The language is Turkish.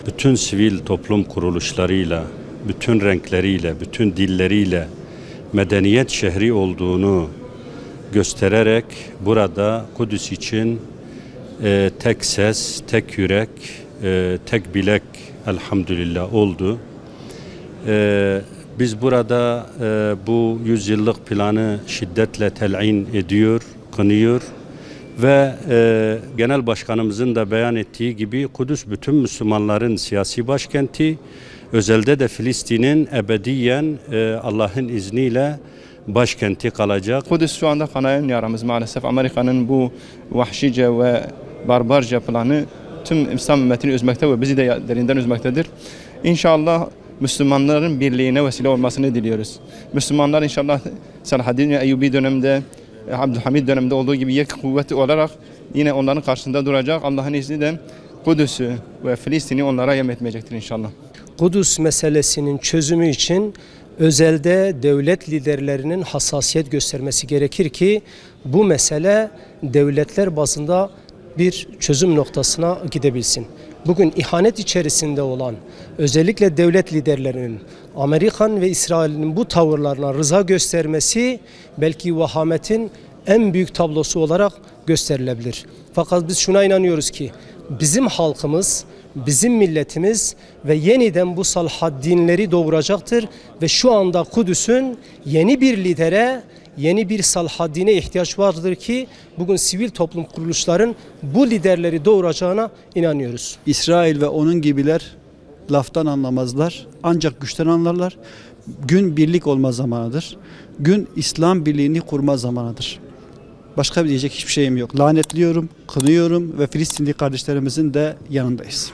bütün sivil toplum kuruluşlarıyla, bütün renkleriyle, bütün dilleriyle medeniyet şehri olduğunu göstererek burada Kudüs için tek ses, tek yürek, tek bilek elhamdülillah oldu. Biz burada bu yüzyıllık planı şiddetle telin ediyor, kınıyor ve Genel Başkanımızın da beyan ettiği gibi Kudüs bütün Müslümanların siyasi başkenti, özelde de Filistin'in ebediyen Allah'ın izniyle başkenti kalacak. Kudüs şu anda kanayan yaramız maalesef. Amerika'nın bu vahşice ve barbarca planı tüm İslam ümmetini üzmekte ve bizi de derinden üzmektedir. İnşallah Müslümanların birliğine vesile olmasını diliyoruz. Müslümanlar inşallah Selahaddin ve Eyyubi döneminde, Abdülhamid döneminde olduğu gibi yek kuvveti olarak yine onların karşısında duracak. Allah'ın izniyle Kudüs'ü ve Filistin'i onlara yem etmeyecektir inşallah. Kudüs meselesinin çözümü için özelde devlet liderlerinin hassasiyet göstermesi gerekir ki bu mesele devletler bazında bir çözüm noktasına gidebilsin. Bugün ihanet içerisinde olan özellikle devlet liderlerinin Amerikan ve İsrail'in bu tavırlarına rıza göstermesi belki vahametin en büyük tablosu olarak gösterilebilir. Fakat biz şuna inanıyoruz ki bizim halkımız, bizim milletimiz ve yeniden bu Salahaddinleri doğuracaktır ve şu anda Kudüs'ün yeni bir lidere, yeni bir Salahaddin'e ihtiyaç vardır ki bugün sivil toplum kuruluşların bu liderleri doğuracağına inanıyoruz. İsrail ve onun gibiler laftan anlamazlar, ancak güçten anlarlar. Gün birlik olma zamanıdır. Gün İslam birliğini kurma zamanıdır. Başka bir diyecek hiçbir şeyim yok. Lanetliyorum, kınıyorum ve Filistinli kardeşlerimizin de yanındayız.